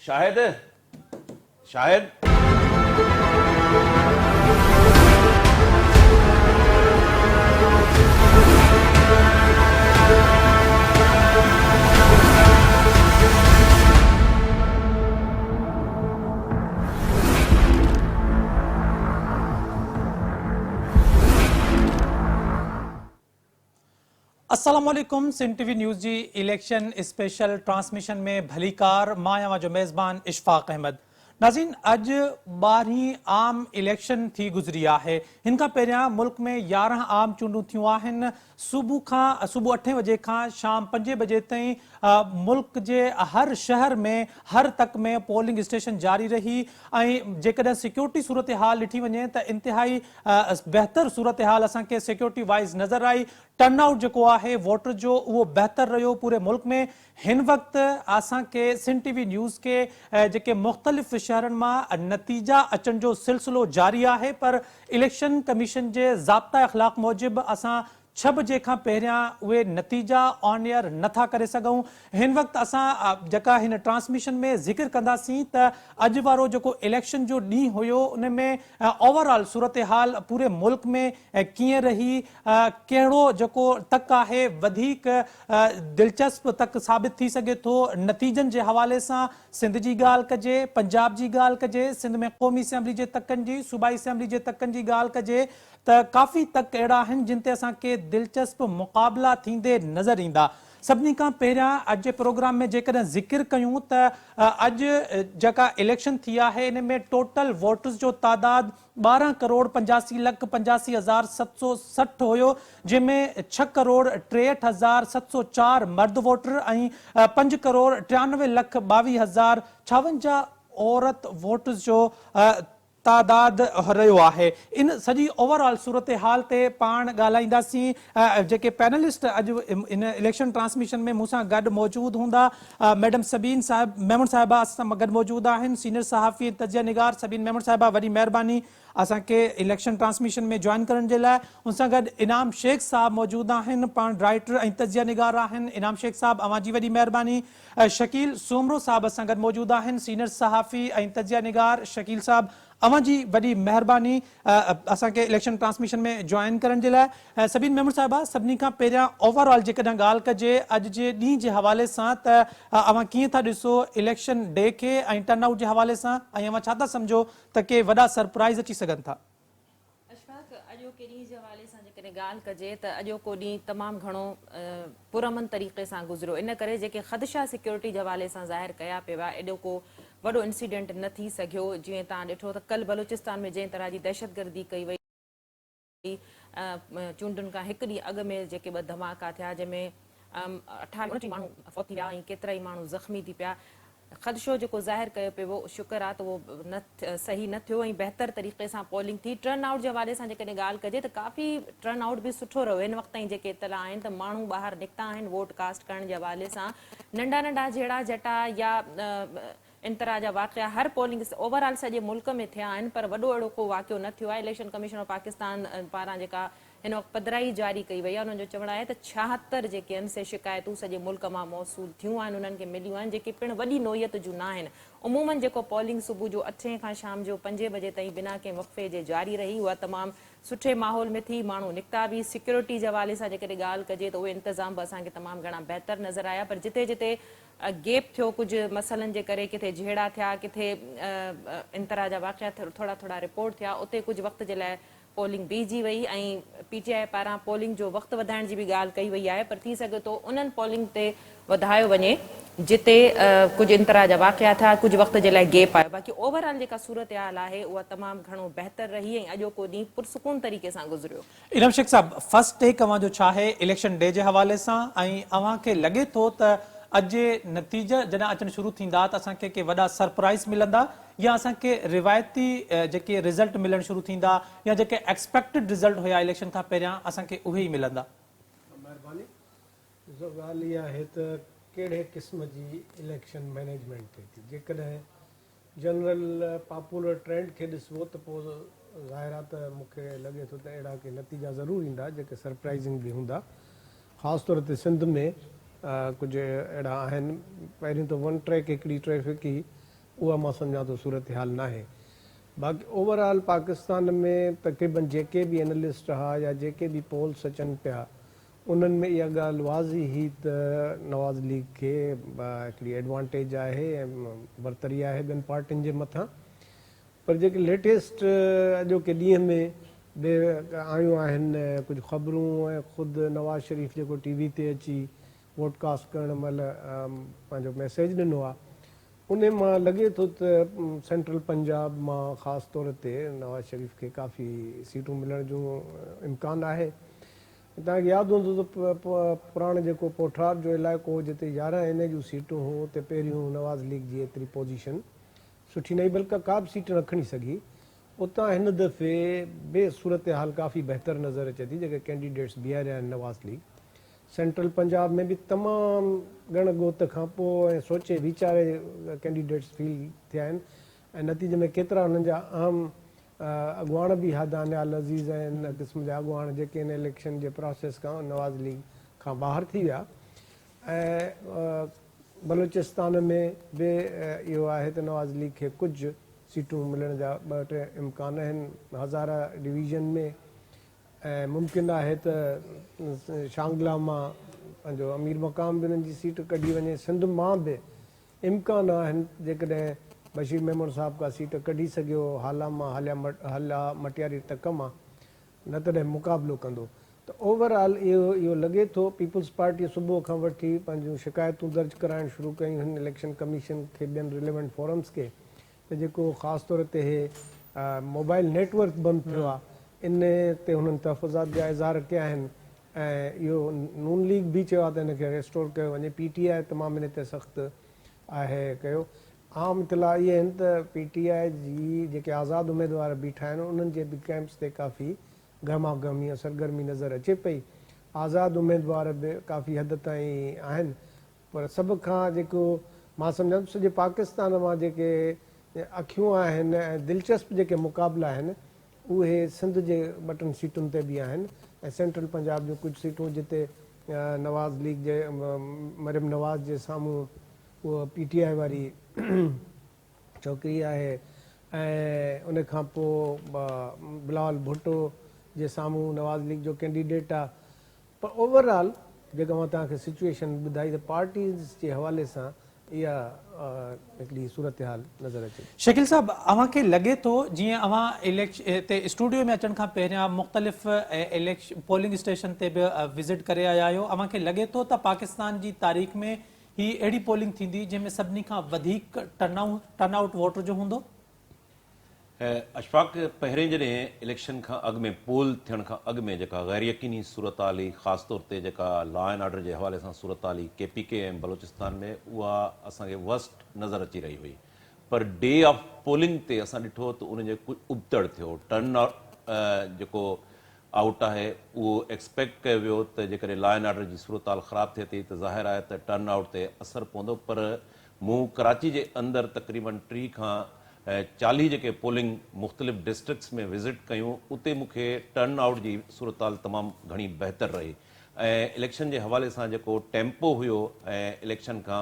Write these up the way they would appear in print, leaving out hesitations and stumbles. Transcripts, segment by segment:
शाहिद शाहिद अस्सलाम वालेकुम। Sindh TV news जी election special transmission में भलीकार मां जो मेज़बान इशफाक अहमद। नाज़रीन, अज 12 आम इलेक्शन थी गुज़री है। इनका पहिरियां मुल्क में 11 आम चूंडूं थियूं आहिनि। सुबह 8 बजे का शाम 5 बजे ताईं मुल्क के हर शहर में हर तक में पोलिंग स्टेशन जारी रही। जेकॾहिं सिक्योरिटी सूरत हाल ॾिठी वञे तो इंतहाई बेहतर सूरत हाल असांखे सिक्योरिटी वाइज नज़र आई। टर्नआउट जो है वोटर जो वो बेहतर रहो पूरे मुल्क में। हिन वक्त असांखे सिंध टीवी न्यूज़ के जेके मुख्तलिफ़ शहरन में नतीजा अचन जो सिलसिलो जारी है, पर इलेक्शन कमीशन के ज़ाब्ता अखलाक मूजिब असां 6 बजे का पहिरियां उहे नतीजा ऑन एयर नथा करे सघूं। हिन वक्त असां जेका हिन ट्रांसमिशन में जिक्र कंदासीं त अज वारो जो इलेक्शन जो ॾींहुं हुयो उन में ओवरऑल सूरत हाल पूरे मुल्क में कीअं रही, कहिड़ो जेको तक है वधीक दिलचस्प तक साबित थी सके थो नतीजन के हवाले से। सिंध की गाल कजे, पंजाब की गाल कजे, सिंध में क़ौमी असैम्बली के तकन की, सूबाई असैम्बली के तकन की गाल कजे त काफ़ी तक अड़ा जिन ते असांखे दिलचस्प मुकाबला थींदे नज़र ईंदा। सभिनी खां पहिरियां अॼु जे प्रोग्राम में जेकॾहिं जिक्र कयूं त अॼु जेका इलेक्शन थी है इन में टोटल वोटर्स जो तादाद 12,85,85,760 हुयो, जंहिंमें 6,63,704 मर्द वोटर ऐं 5,93,22,056 औरत वोटर्स जो तादाद रहियो है। इन सजी ओवरऑल सूरत हाल ते पाण ॻाल्हाईंदासीं। जेके पैनलिस्ट अॼु इन इलेक्शन ट्रांसमिशन में मूंसां गॾु मौजूद हूंदा, मैडम सबीन साहिब मेमन साहिबा असां गॾु मौजूद आहिनि, सीनियर सहाफ़ी तजिया निगार सबीन मेमन साहिबा, वॾी महिरबानी असांखे इलेक्शन ट्रांसमिशन में ज्वाइन करण जे लाइ। उन सां गॾु इनाम शेख साहब मौजूद आहिनि, पाण राइटर ऐं तजिया निगार आहिनि। इनाम शेख साहब अवां जी वॾी महिरबानी। शकील सोमरो साहब असां गॾु मौजूद आहिनि, सीनियर सहाफ़ी ऐं तजिया निगार। शकील साहब अवां जी वॾी महिरबानी असांखे इलेक्शन ट्रांसमिशन में ज्वाइन करण जे लाइ। सबीन मेमन साहिबा, सभिनी खां पहिरियां ओवरऑल जेकॾहिं ॻाल्हि कजे अॼु जे ॾींहं जे हवाले सां त अवां कीअं था ॾिसो इलेक्शन डे खे ऐं टर्नआउट जे हवाले सां, ऐं अवां छा था सम्झो त के वॾा सरप्राइज़ अची सघनि था? अशफाक, अॼोके ॾींहं जे हवाले सां जेकॾहिं ॻाल्हि कजे त अॼोको ॾींहुं तमामु घणो पुरअमन तरीक़े सां गुज़रियो। इन करे जेके ख़दशा सिक्योरिटी जे हवाले सां ज़ाहिर कया पिया, एॾो को वॾो इंसिडेंट न थी सघियो। जीअं तव्हां ॾिठो त कल बलूचिस्तान में जंहिं तरह जी दहशतगर्दी कई वई, चूंडुनि खां हिकु ॾींहुं अॻु में जेके 2 धमाका थिया जंहिंमें 28 माण्हू फौत थिया ऐं केतिरा ई माण्हू ज़ख़्मी थी पिया। ख़दशो जेको ज़ाहिर कयो पियो शुक्र आहे त उहो सही न थियो ऐं बहितर तरीक़े सां पोलिंग थी। टर्नआउट जे हवाले सां जेकॾहिं ॻाल्हि कजे त काफ़ी टर्नआउट बि सुठो रहियो। हिन वक़्त ताईं जेके इतला आहिनि त माण्हू ॿाहिरि निकिता आहिनि वोट कास्ट करण जे हवाले सां। नंढा नंढा जहिड़ा जटा या इन तरह जा वाक़िया हर पोलिंग ओवरऑल सॼे मुल्क में थिया आहिनि, पर वॾो अहिड़ो को वाक़ियो न थियो आहे। इलेक्शन कमीशन ऑफ पाकिस्तान पारां जेका हिन वक़्तु पधिराई जारी कई वई आहे, उन्हनि जो चवणु आहे त 76 जेके आहिनि से शिकायतूं सॼे मुल्क मां मौसूल थियूं आहिनि, उन्हनि खे मिलियूं आहिनि, जेके पिणु वॾी नोयत जूं न आहिनि। उमूमन जेको पोलिंग सुबुह जो 8 खां शाम जो 5 बजे ताईं बिना कंहिं वक़्फ़े जे जारी रही, उहा तमामु सुठे माहौल में थी। माण्हू निकिता बि। सिक्योरिटी जे हवाले सां जेकॾहिं ॻाल्हि कजे त उहे इंतज़ाम बि असांखे तमामु घणा बहितर नज़र आया, पर जिते जिते गैप थियो कुझु मसइलनि जे करे, किथे झेड़ा थिया, किथे इन तरह जा वाक़िया थोड़ा थोड़ा रिपोर्ट थिया, उते कुझु वक़्त जे लाइ पोलिंग बीहजी वई ऐं PTI पारां पोलिंग जो वक़्तु वधाइण जी बि ॻाल्हि कई वई आहे, पर थी सघे थो उन्हनि पोलिंग ते वधायो वञे जिते कुझु इन तरह जा वाक़िया थिया, कुझु वक़्त जे लाइ गैप आयो। बाक़ी ओवरऑल जेका सूरत हाल आहे उहा तमामु घणो बहितर रही ऐं अॼोको ॾींहुं पुरसुकून तरीक़े सां गुज़रियो। इनाम शेख साहब, फर्स्ट टेक अवां जो छा है इलेक्शन डे जे हवाले सां, ऐं अवां खे लॻे थो त अॼु जे नतीजा जॾहिं अचणु शुरू थींदा त असांखे के वॾा सरप्राइज़ मिलंदा, या असांखे रिवायती जेके रिज़ल्ट मिलणु शुरू थींदा, या जेके एक्सपेक्टेड रिज़ल्ट हुया इलेक्शन खां पहिरियां असांखे उहे ई मिलंदा? महिरबानी। ॾिसो, ॻाल्हि इहा आहे त कहिड़े क़िस्म जी इलेक्शन मैनेजमेंट थिए थी। जेकॾहिं जनरल पॉपुलर ट्रेंड खे ॾिसबो त पोइ ज़ाहिर आहे त मूंखे लॻे थो त अहिड़ा के नतीजा ज़रूरु ईंदा जेके सरप्राइज़िंग बि हूंदा। ख़ासि तौर ते सिंध में कुझु अहिड़ा आहिनि। पहिरियों त वन ट्रैक हिकिड़ी ट्रैफ़िक ई उहा मां सम्झां थो सूरत हाल न आहे। बाक़ी ओवरऑल पाकिस्तान में तक़रीबन जेके बि एनालिस्ट हुआ या जेके बि पोल्स अचनि पिया उन्हनि में इहा ॻाल्हि वाज़ी हुई त नवाज़ लीग खे हिकिड़ी एडवांटेज आहे ऐं बरतरी आहे ॿियनि पार्टियुनि जे मथां। पर जेके लेटेस्ट अॼोके ॾींहं में बि आयूं आहिनि कुझु ख़बरूं ऐं ख़ुदि नवाज़ शरीफ़ जेको टीवी ते अची वॉडकास्ट करण महिल पंहिंजो मैसेज ॾिनो आहे उन मां लॻे थो त सेंट्रल पंजाब मां ख़ासि तौर ते नवाज़ शरीफ़ खे काफ़ी सीटूं मिलण जो इम्कान आहे। तव्हांखे यादि हूंदो त पुराणे जेको पोठार जो इलाइक़ो हो जिते 11 एन जूं सीटूं हुयूं उते पहिरियों नवाज़ लीग जी एतिरी पोजीशन सुठी न, बल्कि का बि सीट न खणी सघी। उतां हिन दफ़े बि सूरत हाल काफ़ी बहितर नज़र अचे थी। जेके कैंडिडेट्स बीहारिया आहिनि नवाज़ लीग सेंट्रल पंजाब में बि तमामु ॻण ॻोत खां पोइ ऐं सोचे वीचारे कैंडिडेट्स फील थिया आहिनि ऐं नतीजे में केतिरा हुननि जा अहम अॻुवाण बि हादानियाल अज़ीज़ ऐं हिन क़िस्म जा अॻुवाण जेके हिन इलेक्शन जे प्रोसेस खां नवाज़ लीग खां ॿाहिरि थी विया। ऐं बलूचिस्तान में बि इहो आहे त नवाज़ लीग खे कुझु सीटूं मिलण जा 2-3 इम्कान आहिनि हज़ारा डिवीज़न में। ऐं मुमकिन आहे त शांगला मां पंहिंजो अमीर मक़ाम बि हुननि जी सीट कढी वञे। सिंध मां बि इम्कान आहिनि जेकॾहिं बशीर मेमन साहिब का सीट कढी सघियो हाला मां हलिया मटियारी तक मां न तॾहिं मुक़ाबिलो कंदो। त ओवरऑल इहो लॻे थो पीपल्स पार्टी सुबुह खां वठी पंहिंजूं शिकायतूं दर्ज कराइणु शुरू कयूं हिन इलेक्शन कमीशन खे ॿियनि रिलेवेंट फोरम्स खे त जेको ख़ासि तौर ते इहे मोबाइल नेटवर्क बंदि थियो आहे इन ते हुननि तहफ़ुज़ात जा इज़हार कया आहिनि। ऐं इहो नून लीग बि चयो आहे त हिनखे रेस्टोर कयो वञे। PTI तमामु हिन ते सख़्तु आहे कयो। आम इतला इहे आहिनि त PTI जी जेके आज़ादु उमेदवार बीठा आहिनि उन्हनि जे बि कैंप्स ते काफ़ी गहमागहमी ऐं सरगर्मी नज़र अचे पई। आज़ादु उमेदवार बि काफ़ी हद ताईं आहिनि पर सभ खां जेको मां सम्झां थो सॼे पाकिस्तान मां जेके अखियूं आहिनि ऐं दिलचस्प जेके मुक़ाबिला आहिनि उहे सिंध जे 2-3 सीटुनि ते बि आहिनि ऐं सेंट्रल पंजाब जूं कुझु सीटूं जिते नवाज़ लीग जे मरियम नवाज़ जे साम्हूं उहा PTI वारी छोकिरी आहे ऐं उन खां पोइ बिलावल भुट्टो जे साम्हूं नवाज़ लीग जो कैंडिडेट आहे। पर ओवरऑल जेका मां तव्हांखे सिचुएशन ॿुधाई त पार्टीज़ जे हवाले सां इहा हिकिड़ी सूरत हाल नज़र अचे। शकील साहब अव्हांखे लॻे थो जीअं अव्हां इलेक्शन हिते स्टूडियो में अचण खां पहिरियां मुख़्तलिफ़ इलेक्शन पोलिंग स्टेशन ते बि विज़िट करे आया आहियो, अव्हांखे लॻे थो त पाकिस्तान जी तारीख़ में ही अहिड़ी पोलिंग थींदी जंहिंमें सभिनी खां वधीक टर्नआउट वोटर जो हूंदो? अशफाक पहिरें जॾहिं इलेक्शन खां अॻु में पोल थियण खां अॻु में जेका गैर यकीनी सूरत हाल हुई ख़ासि तौर ते जेका लॉ एंड ऑर्डर जे हवाले सां सूरत हाल हुई KPK ऐं बलोचिस्तान में उहा असांखे वर्स्ट नज़र अची रही हुई। पर डे ऑफ पोलिंग ते असां ॾिठो त उनजो कुझु उबतड़ थियो। टर्न जेको आउट आहे उहो एक्सपेक्ट कयो वियो त जेकॾहिं लॉ एंड ऑर्डर जी सूरत हाल ख़राबु थिए थी त ज़ाहिर आहे त टर्न आउट ते असरु पवंदो। पर मूं कराची जे अंदरि तक़रीबन 3 खां 40 जेके पोलिंग मुख़्तलिफ़ डिस्ट्रिक्ट्स में विज़िट कयूं उते मूंखे टर्न आउट जी सूरत हाल तमामु घणी बहितर रही। ऐं इलेक्शन जे हवाले सां जेको टेम्पो हुयो ऐं इलेक्शन खां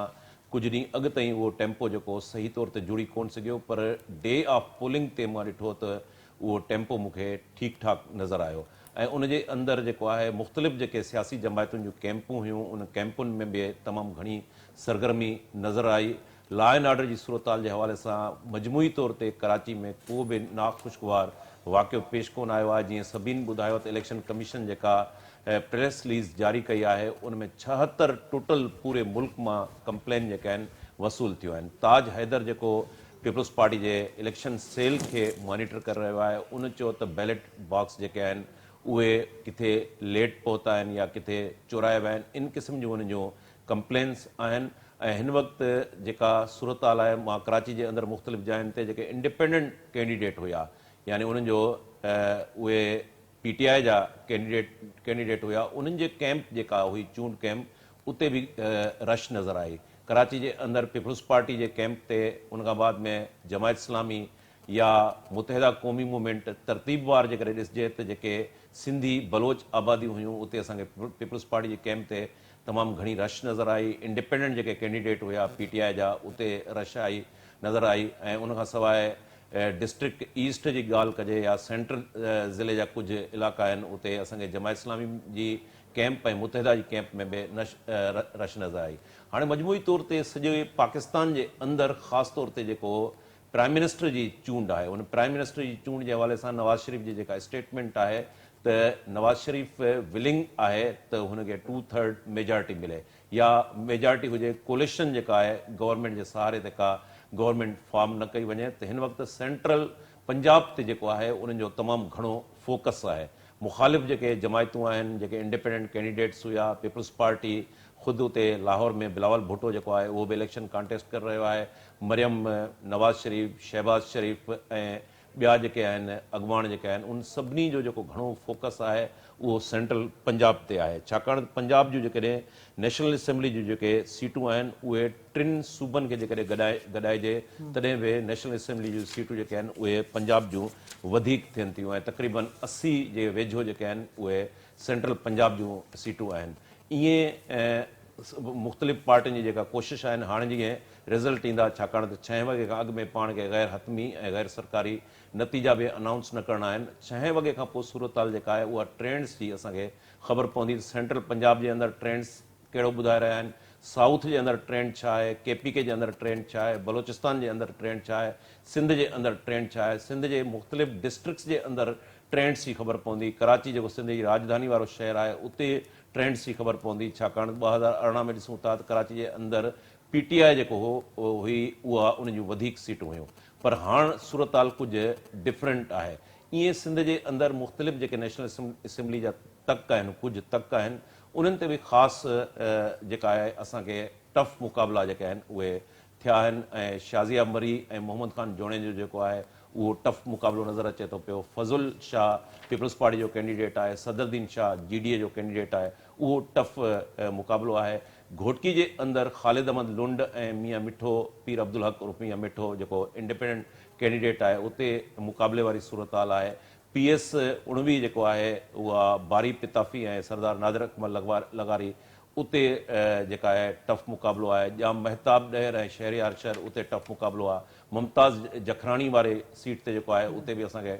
कुझु ॾींहं अॻु ताईं उहो टेम्पो जेको सही तौर ते जुड़ी कोन सघियो पर डे ऑफ पोलिंग ते मां ॾिठो त उहो टेम्पो मूंखे ठीकु ठाकु नज़र आयो। ऐं उनजे अंदरि जेको आहे मुख़्तलिफ़ जेके सियासी जमायतुनि जूं कैंपूं हुयूं उन कैंपुनि में बि तमामु घणी सरगर्मी नज़र आई। लॉ एंड ऑर्डर जी सूरत हाल जे हवाले सां मजमूई तौर ते कराची में को बि नाख़ुशगवार वाक़ियो पेश कोन आयो आहे। जीअं सभिनी ॿुधायो त इलेक्शन कमीशन जेका प्रेस रिलीज़ जारी कई आहे उन में 76 टोटल पूरे मुल्क मां कंप्लेन जेके आहिनि वसूल थियूं आहिनि। ताज हैदर जेको पीपल्स पार्टी जे इलेक्शन सेल खे मॉनिटर करे रहियो आहे उन चयो त बैलेट बॉक्स जेके आहिनि उहे किथे लेट पहुता आहिनि या किथे चुराया विया आहिनि। इन क़िस्म जूं उन जूं कंप्लेन्स आहिनि। ऐं हिन वक़्तु जेका सूरत हाल आहे मां कराची जे अंदरि मुख़्तलिफ़ जायुनि ते जेके इंडिपेंडेंट कैंडिडेट हुया यानी उन्हनि जो उहे PTI जा कैंडिडेट हुया उन्हनि जे कैंप जेका हुई चूंड कैंप उते बि रश नज़र आई। कराची जे अंदरि पीपल्स पार्टी जे कैंप ते उन खां बाद में जमायत इस्लामी या मुतहदा क़ौमी मूवमेंट तरतीबवार जेकॾहिं ॾिसजे त जेके सिंधी बलोच आबादी हुयूं उते असांखे पीपल्स पार्टी जे कैंप ते तमामु घणी रश नज़र आई। इंडिपेंडेंट जेके कैंडिडेट हुआ PTI जा उते रश आई नज़र आई। ऐं उनखां सवाइ डिस्ट्रिक्ट ईस्ट जी ॻाल्हि कजे या सेंट्रल ज़िले जा कुझु इलाइक़ा आहिनि उते असांखे जमात इस्लामी जी कैंप ऐं मुतहिदा जी कैंप में बि रश नज़र आई। हाणे मजमूई तौर ते सॼे पाकिस्तान जे अंदरि ख़ासि तौर ते जेको प्राइम मिनिस्टर जी चूंड आहे उन प्राइम मिनिस्टर जी चूंड जे हवाले सां नवाज़ शरीफ़ जी जेका स्टेटमेंट आहे त नवाज़ शरीफ़ विलिंग आहे त हुनखे 2/3 मेजॉरिटी मिले या मेजॉरिटी हुजे कोलिशन जेका आहे गवर्नमेंट जे सहारे ते का गवर्नमेंट फॉर्म न कई वञे त हिन वक़्तु सेंट्रल पंजाब ते जेको आहे उन्हनि जो तमामु घणो फोकस आहे। मुखालिफ़ जेके जमायतूं आहिनि जेके इंडिपेंडेंट कैंडिडेट्स हुआ पीपल्स पार्टी ख़ुदि उते लाहौर में बिलावल भुट्टो जेको आहे उहो बि इलेक्शन कॉन्टेस्ट करे रहियो आहे। मरियम नवाज़ शरीफ़ शहबाज शरीफ़ ऐं ॿिया जेके आहिनि अॻुवाण जेके आहिनि उन सभिनी जो जेको घणो फोकस आहे उहो सेंट्रल पंजाब ते आहे। छाकाणि पंजाब जूं जेकॾहिं नेशनल असेंबली जूं जेके सीटूं आहिनि उहे 3 सूबनि खे जेकॾहिं गॾाइजे तॾहिं बि नेशनल असेंबली जूं सीटूं जेके आहिनि उहे पंजाब जूं वधीक थियनि थियूं ऐं तक़रीबन 80 जे वेझो जेके आहिनि उहे सेंट्रल पंजाब जूं सीटूं आहिनि। ईअं मुख़्तलिफ़ पार्टियुनि जी जेका कोशिशि आहिनि हाणे जीअं रिज़ल्ट ईंदा छाकाणि त 6 वॻे खां अॻु में पाण खे गैर हतमी ऐं गैर सरकारी नतीजा बि अनाउंस न करणा आहिनि। 6 वॻे खां पोइ सूरत हाल जेका आहे उहा ट्रेंड्स जी असांखे ख़बर पवंदी त सेंट्रल पंजाब जे अंदरि ट्रेंड्स कहिड़ो ॿुधाए रहिया आहिनि, साउथ जे अंदरि ट्रेंड छा आहे, KPK जे अंदरि ट्रेंड छा आहे, बलोचिस्तान जे अंदरि ट्रेंड छा आहे, सिंध जे अंदरि ट्रेंड छा आहे, सिंध जे मुख़्तलिफ़ डिस्ट्रिक्ट्स जे अंदरि ट्रेंड्स जी ख़बर पवंदी। कराची जेको सिंध जी राजधानी वारो शहर आहे उते ट्रेंड्स जी ख़बर पवंदी छाकाणि 2018 में ॾिसूं था त कराची जे अंदरि PTI जेको हो हुई उहा उन जूं वधीक सीटूं हुयूं। पर हाणे सूरत हाल कुझु डिफरेंट आहे। ईअं सिंध जे अंदरि मुख़्तलिफ़ जेके नेशनल असेंबली जा तक आहिनि कुझु तक आहिनि उन्हनि ते बि ख़ासि जेका आहे असांखे टफ मुक़ाबला जेके आहिनि उहे थिया आहिनि ऐं शाज़िया मरी ऐं मोहम्मद ख़ान जोणे जो जेको आहे उहो टफ मुक़ाबिलो नज़र अचे थो पियो। फज़ुल शाह पीपल्स पार्टी जो कैंडिडेट आहे, सदरुद्दीन शाह GDA जो कैंडिडेट आहे, उहो टफ मुक़ाबिलो आहे। घोटकी जे अंदरि ख़ालिद अहमद लुंड ऐं मियां मिठो पीर अब्दुल हक उर्फ मियां मिठो जेको इंडिपेंडेंट कैंडिडेट आहे उते मुक़ाबले वारी सूरत हाल आहे। PS 19 जेको आहे उहा बारी पिताफ़ी ऐं सरदार नादिर अकमल लगारी उते जेका आहे टफ मुक़ाबिलो आहे। जाम महताब ॾहर ऐं शहरियार शहर उते टफ मुक़ाबिलो आहे। मुमताज़ जखराणी वारे सीट ते जेको आहे उते बि असांखे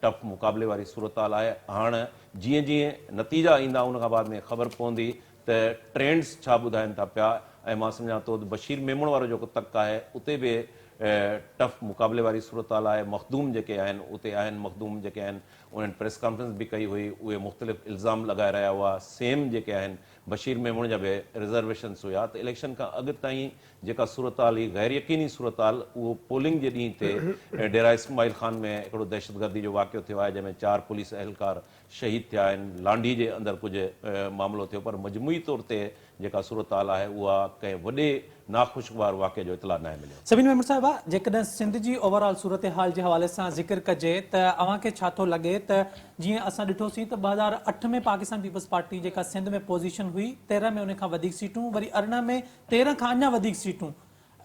टफ मुक़ाबले वारी सूरत हाल आहे। हाणे जीअं जीअं नतीजा ईंदा उन खां बाद में ख़बर पवंदी त ट्रेंड्स छा ॿुधाइनि था पिया ऐं मां सम्झां थो त बशीर मेमण वारो जेको तक आहे उते बि टफ मुक़ाबले वारी सूरत हाल आहे। मखदूम जेके आहिनि उते आहिनि, मखदूम जेके आहिनि उन्हनि प्रेस कॉन्फ्रेंस बि कई हुई, उहे मुख़्तलिफ़ इल्ज़ाम लॻाए रहिया हुआ। सेम जेके आहिनि बशीर मेमण जा बि रिज़र्वेशन्स हुया। त इलेक्शन खां अॻु ताईं जेका सूरत हाल ही गैर यकीनी सूरत हाल उहो पोलिंग जे ॾींहं ते डेरा इस्माइल ख़ान में हिकिड़ो दहशतगर्दी जो वाक़ियो थियो आहे जंहिंमें 4 पुलिस अहलकार शहीद थिया आहिनि। लांडी जे अंदरि कुझु मामिलो थियो पर मजमूई तौर ते जेका सूरत हाल आहे उहा कंहिं वॾे नाख़ुशगवार वाक़े जो इतला न आहे मिलियो। सबिन मेमण साहिबा, जेकॾहिं सिंध जी ओवरऑल सूरत हाल जे हवाले सां ज़िक्र कजे त अव्हांखे छा थो लॻे त जीअं असां ॾिठोसीं त 2008 में पाकिस्तान पीपल्स पार्टी जेका सिंध में पोज़ीशन हुई 13 में उन खां वधीक सीटूं, वरी 18 में 13 खां अञा वधीक सीटूं।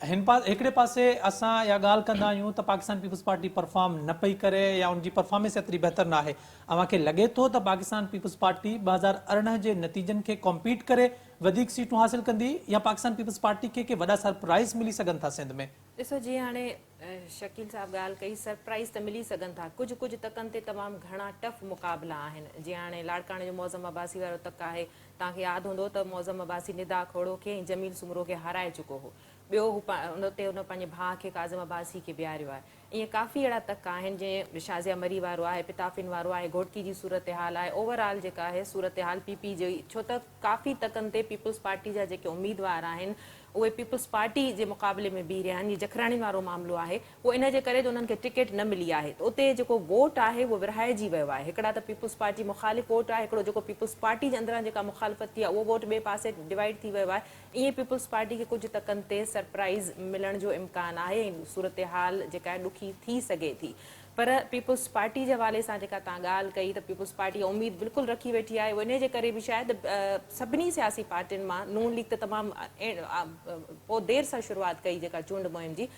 हिकिड़े पासे असां इहा ॻाल्हि कंदा आहियूं त पाकिस्तान पीपल्स पार्टी परफॉर्म न पई करे या उनजी परफॉर्मेंस एतिरी बहितर न आहे। अव्हांखे लॻे थो त पाकिस्तान पीपल्स पार्टी 2018 जे नतीजनि खे कॉम्पीट करे वधीक सीटूं हासिल कंदी या पाकिस्तान पीपल्स पार्टी खे वॾा सरप्राइज़ मिली सघनि था सिंध में? ॾिसो जीअं हाणे शकील साहब ॻाल्हि कई, सरप्राइज़ त मिली सघनि था। कुझु कुझु तकनि ते तमामु घणा टफ मुक़ाबला आहिनि। जीअं हाणे लाड़काणे जो मौज़म अब्बासी वारो तक आहे, तव्हांखे यादि हूंदो त मौज़म अब्बासी निदा खोड़ो खे ऐं जमील सुमरो खे हाराए चुको हो। ॿियो उन ते हुन पंहिंजे भाउ खे काज़िम अब्बासी खे बीहारियो आहे। ईअं काफ़ी अहिड़ा तक आहिनि जीअं शाज़िया मरी वारो आहे, पिताफ़िन वारो आहे, घोटकी जी सूरत हाल आहे। ओवरऑल जेका आहे सूरत हाल PP जी, छो त काफ़ी तकनि ते पीपल्स पार्टी जा जेके उम्मीदवार आहिनि उहे पीपल्स पार्टी जे मुक़ाबले में बीह रहिया आहिनि। जखराणी वारो मामिलो आहे उहो इन जे करे त उन्हनि खे टिकट न मिली आहे। त उते जेको वोट आहे उहो विरहाइजी वियो आहे। हिकिड़ा त पीपल्स पार्टी मुख़ालिफ़ वोट आहे, हिकिड़ो जेको पीपल्स पार्टी जे अंदरां जेका मुख़ालिफ़त थी आहे उहो वोट ॿिए पासे डिवाइड थी वियो आहे। ईअं पीपल्स पार्टी खे कुझु तकनि ते सरप्राइज़ मिलण जो इम्कान आहे ऐं सूरत हाल जेका आहे ॾुखी थी सघे थी। पर पीपल्स पार्टी जे हवाले सां जेका तव्हां ॻाल्हि कई त पीपल्स पार्टी उमेद बिल्कुलु रखी वेठी आहे। इन जे करे बि शायदि सभिनी सियासी पार्टियुनि मां नून लीग त तमामु पोइ देरि सां शुरूआति कई जेका चूंड मुहिम जी।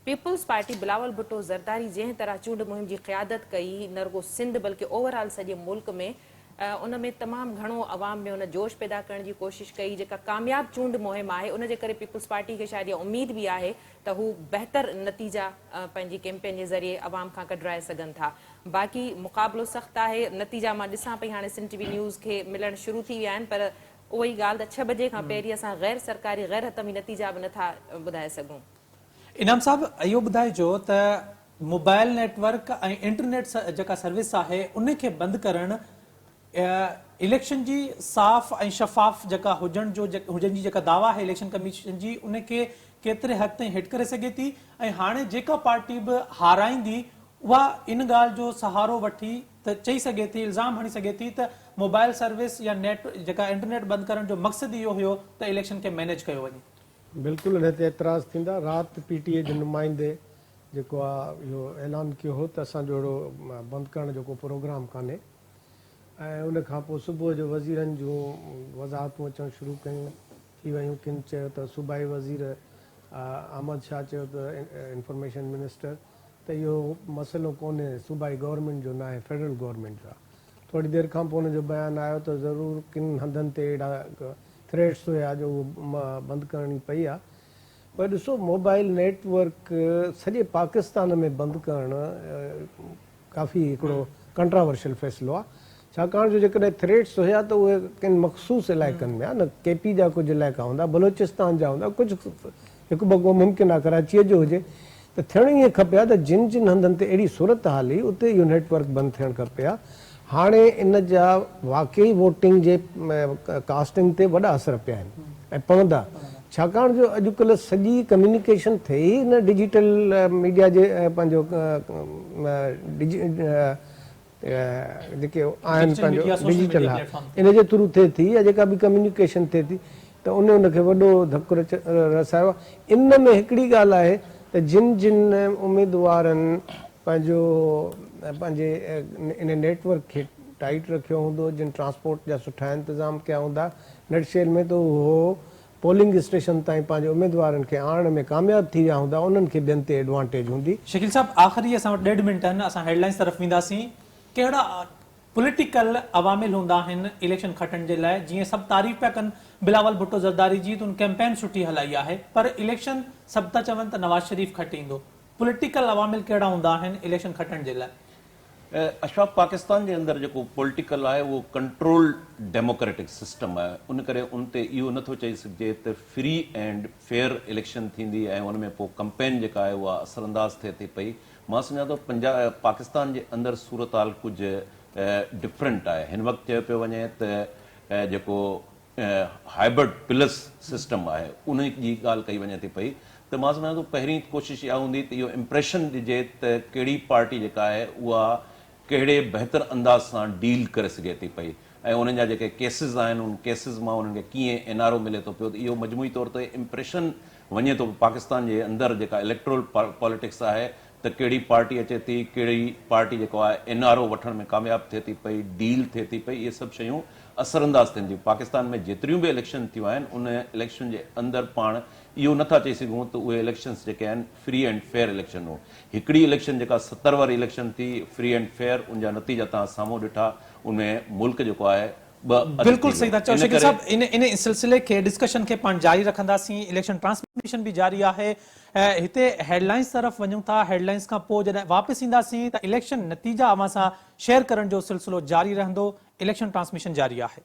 पीपल्स पार्टी बिलावल भुट्टो ज़रदारी जंहिं तरह चूंड मुहिम जी क़यादत कई न रुगो सिंध बल्कि ओवरऑल सॼे मुल्क में, उन में तमामु घणो अवाम में उन जोश पैदा करण जी कोशिशि कई जेका कामयाबु चूंड मुहिम आहे उन जे करे पीपल्स पार्टी खे शायदि इहा उमेद बि आहे त हू बहितर नतीजा पंहिंजी कैंपेन जे ज़रिए अवाम खां कढाए सघनि था। बाक़ी मुक़ाबिलो सख़्तु आहे, नतीजा मां ॾिसां पई हाणे सिंध टीवी न्यूज़ खे मिलणु शुरू थी विया आहिनि, पर उहो ई ॻाल्हि त 6 बजे खां पहिरीं असां गैर सरकारी गैर हतमी नतीजा बि नथा ॿुधाए सघूं। इनाम साहब इहो ॿुधाइजो त मोबाइल नेटवर्क ऐं इंटरनेट जेका सर्विस आहे उन खे बंदि करणु इलेक्शन जी साफ़ ऐं शफ़ाफ़ जेका हुजण जी जेका दावा आहे इलेक्शन कमीशन जी उनखे केतिरे हद ताईं हिट करे सघे थी ऐं हाणे जेका पार्टी बि हाराईंदी उहा इन ॻाल्हि जो सहारो वठी त चई सघे थी, इल्ज़ाम हणी सघे थी त मोबाइल सर्विस या नेट जेका इंटरनेट बंदि करण जो मक़सदु इहो हुयो त इलेक्शन खे मैनेज कयो वञे। बिल्कुलु हिन ते एतिराज़ थींदा। राति PTA जे नुमाइंदे जेको आहे इहो ऐलान कयो हो त असांजो अहिड़ो बंदि करण जो को प्रोग्राम कान्हे ऐं उन खां पोइ सुबुह जो वज़ीरनि जूं वज़ाहतूं अचणु शुरू कयूं थी वियूं। किन चयो त सूबाई वज़ीर अहमद शाह चयो त इंफॉर्मेशन मिनिस्टर त इहो मसइलो कोन्हे सूबाई गवर्नमेंट जो न आहे, फेडरल गवर्नमेंट जो आहे। थोरी देरि खां पोइ हुनजो बयानु आयो त ज़रूरु किन हंधनि ते अहिड़ा थ्रेट्स हुया जो बंदि करणी पई आहे। पर ॾिसो मोबाइल नेटवर्क सॼे पाकिस्तान में बंदि करणु काफ़ी हिकिड़ो कंट्रावर्शियल फ़ैसिलो आहे, छाकाणि जो जेकॾहिं थ्रेट्स हुया त उहे किन मख़सूस इलाइक़नि में आहे न, KP जा कुझु इलाइक़ा हूंदा, बलोचिस्तान जा हूंदा, कुझु हिकु ॿ मुमकिन आहे कराचीअ जो हुजे, त थियणु ईअं खपे हा त जिन जिन हंधनि ते अहिड़ी सूरत हाल हुई उते इहो नेटवर्क बंदि थियणु खपे हा। हाणे इन जा वाक़ई वोटिंग जे कास्टिंग ते वॾा असर पिया आहिनि ऐं पवंदा, छाकाणि जो अॼुकल्ह सॼी कम्युनिकेशन थिए ई न डिजिटल मीडिया जे पंहिंजो जेके आहिनि पंहिंजो डिजिटल आहे इन जे थ्रू थिए थी या जेका बि कम्युनिकेशन थिए थी त उनखे वॾो धकु रसायो आहे। इन में हिकिड़ी ॻाल्हि आहे त जिन जिन उमेदवारनि पंहिंजे इन नेटवर्क खे टाइट रखियो हूंदो, जिन ट्रांसपोर्ट जा सुठा इंतज़ाम कया हूंदा नेटशेल में, त उहो पोलिंग स्टेशन ताईं पंहिंजे उमेदवारनि खे आणण में कामयाबु थी विया हूंदा, उन्हनि खे ॿियनि ते एडवांटेज हूंदी। शकील साहब आख़िरी असां वटि 1.5 मिंट आहिनि, असां हेडलाइंस तरफ़ वेंदासीं। कहिड़ा पॉलिटिकल अवामिल हूंदा आहिनि इलेक्शन खटण जे लाइ? जीअं सभु तारीफ़ पिया कनि बिलावल भुट्टो ज़रदारी जी, त उन कैंपेन सुठी हलाई आहे, पर इलेक्शन सभु था चवनि त नवाज़ शरीफ़ खटे ईंदो। पॉलिटिकल अवामिल कहिड़ा हूंदा आहिनि इलेक्शन खटण जे लाइ? अशफाक, पाकिस्तान जे अंदरि जेको पॉलिटिकल आहे उहो कंट्रोल डेमोक्रेटिक सिस्टम आहे, उन करे उन ते इहो नथो चई सघिजे त फ्री एंड फेयर इलेक्शन थींदी ऐं उन में पोइ कैंपेन जेका आहे उहा असरअंदाज़ थिए थी पई। मां सम्झां थो पाकिस्तान जे अंदरि सूरत हाल कुझु डिफरेंट आहे। हिन वक़्तु चयो पियो वञे त जेको हाइब्रिड प्लस सिस्टम आहे उन जी ॻाल्हि कई वञे थी पई, त मां सम्झां थो पहिरीं कोशिशि इहा हूंदी त इहो इम्प्रेशन ॾिजे त कहिड़ी पार्टी जेका आहे उहा कहिड़े बहितर अंदाज़ सां डील करे सघे थी पई ऐं उन्हनि जा जेके केसिस आहिनि उन केसिस मां उन्हनि खे कीअं NRO मिले थो पियो, त इहो मजमूई तौर ते इम्प्रेशन वञे थो पाकिस्तान जे अंदरि जेका इलेक्ट्रोल पॉलिटिक्स आहे त कहिड़ी पार्टी अचे थी, कहिड़ी पार्टी जेको आहे NRO वठण में कामयाबु थिए थी पई, डील थिए थी पई, इहे सभु शयूं असरअंदाज़ थियनि थियूं। पाकिस्तान में जेतिरियूं बि इलेक्शन थियूं आहिनि उन इलेक्शन जे अंदरि पाण इहो नथा चई सघूं त उहे इलेक्शन्स जेके आहिनि फ्री एंड फेयर इलेक्शन हो। हिकिड़ी इलेक्शन जेका 70 वारी इलेक्शन थी फ्री एंड फेयर, उनजा नतीजा तव्हां साम्हूं ॾिठा, उनमें मुल्क जेको आहे बिल्कुल सही था चओ शकील साहब। इन सिलसिले खे डिस्कशन खे पाण जारी रखंदासीं। इलेक्शन ट्रांसमिशन भी जारी आहे। हिते हेडलाइंस तरफ़ वञूं था। हेडलाइंस खां पोइ जॾहिं वापसि ईंदासीं त इलेक्शन नतीजा अवां सां शेयर करण जो सिलसिलो जारी रहंदो। इलेक्शन ट्रांसमिशन जारी आहे।